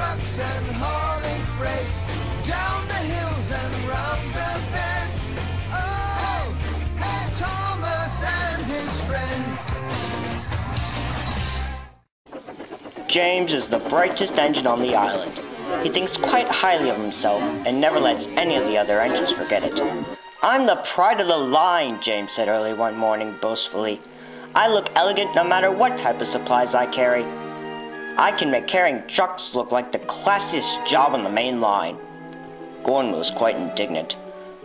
trucks and hauling freight down the hills and round the bends. Oh, hey, Thomas and his friends. James is the brightest engine on the island. He thinks quite highly of himself and never lets any of the other engines forget it. "I'm the pride of the line," James said early one morning boastfully. "I look elegant no matter what type of supplies I carry. I can make carrying trucks look like the classiest job on the main line." Gordon was quite indignant.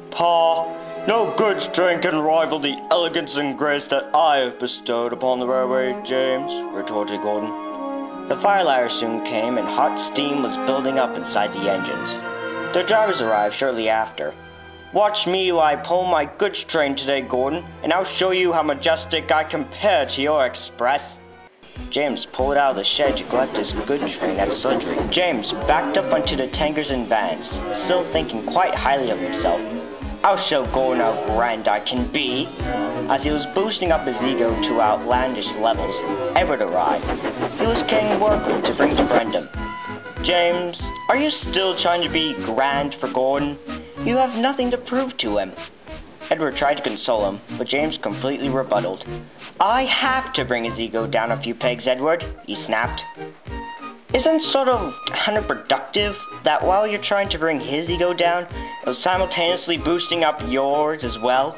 "Pa, no goods train can rival the elegance and grace that I have bestowed upon the railway, James," retorted Gordon. The fire ladder soon came, and hot steam was building up inside the engines. Their drivers arrived shortly after. "Watch me while I pull my goods train today, Gordon, and I'll show you how majestic I compare to your express." James pulled out of the shed to collect his goods train at Sudbury. James backed up onto the tankers and vans, still thinking quite highly of himself. "I'll show Gordon how grand I can be." As he was boosting up his ego to outlandish levels, Edward arrived. He was carrying workmen to bring to Brendan. "James, are you still trying to be grand for Gordon? You have nothing to prove to him." Edward tried to console him, but James completely rebutted. "I have to bring his ego down a few pegs, Edward," he snapped. "Isn't sort of counterproductive that while you're trying to bring his ego down, it was simultaneously boosting up yours as well?"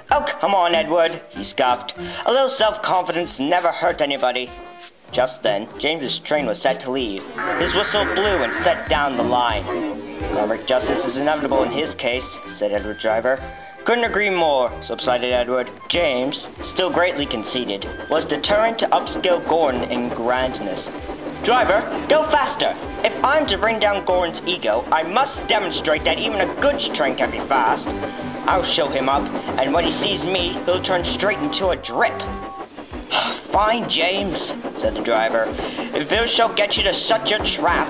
"Oh, come on, Edward," he scoffed. "A little self-confidence never hurt anybody." Just then, James's train was set to leave. His whistle blew and set down the line. "Karmic justice is inevitable in his case," said Edward's driver. "Couldn't agree more," subsided Edward. James, still greatly conceited, was determined to upscale Gordon in grandness. "Driver, go faster! If I'm to bring down Gordon's ego, I must demonstrate that even a goods train can be fast. I'll show him up, and when he sees me, he'll turn straight into a drip." "Fine, James," said the driver. "If it shall get you to shut your trap."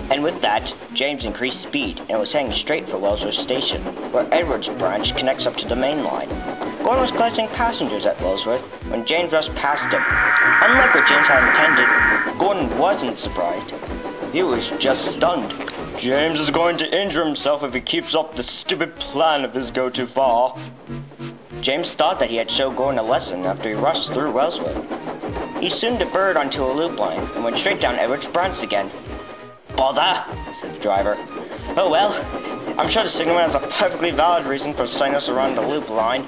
And with that, James increased speed and was heading straight for Wellsworth Station, where Edward's branch connects up to the main line. Gordon was collecting passengers at Wellsworth when James rushed past him. Unlike what James had intended, Gordon wasn't surprised. He was just stunned. "James is going to injure himself if he keeps up the stupid plan of his go too far." James thought that he had shown Gordon a lesson after he rushed through Wellsworth. He soon diverted onto a loop line and went straight down Edward's branch again. "Bother," said the driver. "Oh well, I'm sure the signalman has a perfectly valid reason for sending us around the loop line."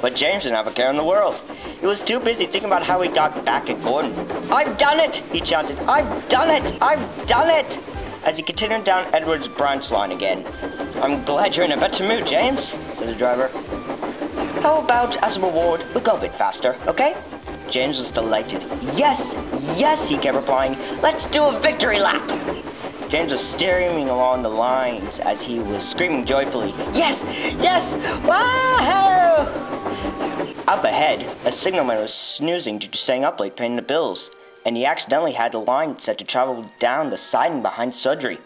But James didn't have a care in the world. He was too busy thinking about how he got back at Gordon. "I've done it!" he chanted. "I've done it! I've done it!" as he continued down Edward's branch line again. "I'm glad you're in a better mood, James," said the driver. "How about, as a reward, we'll go a bit faster, okay?" James was delighted. "Yes, yes," he kept replying. "Let's do a victory lap." James was steaming along the lines as he was screaming joyfully, "Yes! Yes! Wahoo!" Up ahead, a signalman was snoozing due to staying up late paying the bills, and he accidentally had the line set to travel down the siding behind Sudbury.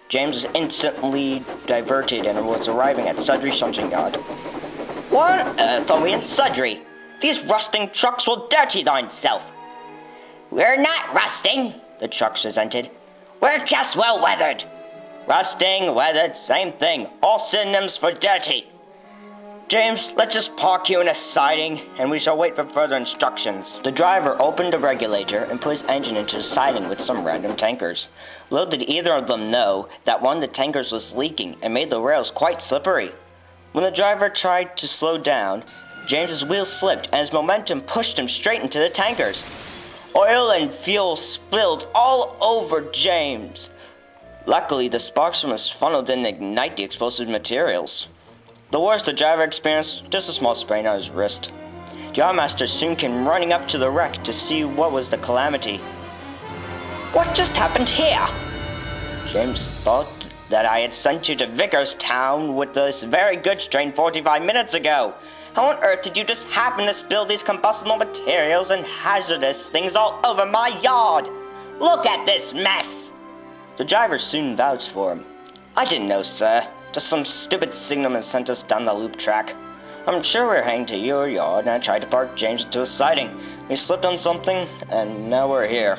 James was instantly diverted and was arriving at Sudbury Shunting Yard. "What on earth are we in Sudbury? These rusting trucks will dirty thyself." "We're not rusting," the trucks resented. "We're just well-weathered." "Rusting, weathered, same thing. All synonyms for dirty." "James, let's just park you in a siding, and we shall wait for further instructions." The driver opened the regulator and put his engine into the siding with some random tankers. Little did either of them know that one of the tankers was leaking and made the rails quite slippery. When the driver tried to slow down, James's wheels slipped and his momentum pushed him straight into the tankers. Oil and fuel spilled all over James. Luckily, the sparks from his funnel didn't ignite the explosive materials. The worst the driver experienced, just a small sprain on his wrist. The yardmaster soon came running up to the wreck to see what was the calamity. "What just happened here?" "James thought that I had sent you to Vickerstown with this very goods train 45 minutes ago. How on earth did you just happen to spill these combustible materials and hazardous things all over my yard? Look at this mess!" The driver soon vouched for him. "I didn't know, sir. Just some stupid signalman sent us down the loop track. I'm sure we're heading to your yard, and I tried to park James into a siding. We slipped on something, and now we're here."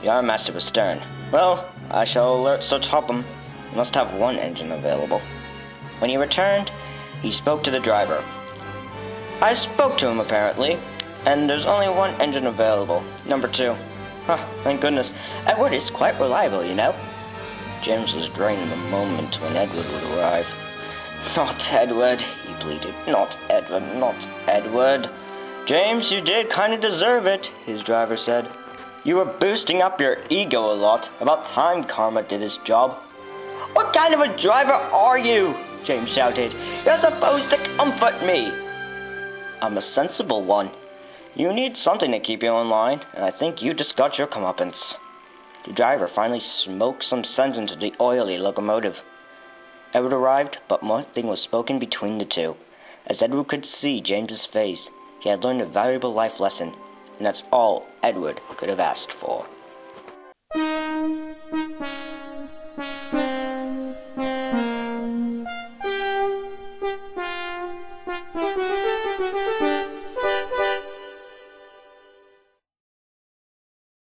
The yardmaster was stern. Well, I shall alert Sir Topham. He must have one engine available. When he returned, he spoke to the driver. I spoke to him, apparently, and there's only one engine available, number 2. Huh, thank goodness. Edward is quite reliable, you know. James was draining the moment when Edward would arrive. Not Edward, he pleaded. Not Edward, not Edward. James, you did kind of deserve it, his driver said. You were boosting up your ego a lot. About time Karma did his job. What kind of a driver are you? James shouted. You're supposed to comfort me. I'm a sensible one. You need something to keep you in line, and I think you just got your comeuppance. The driver finally smoked some sense into the oily locomotive. Edward arrived, but nothing was spoken between the two. As Edward could see James's face, he had learned a valuable life lesson, and that's all Edward could have asked for.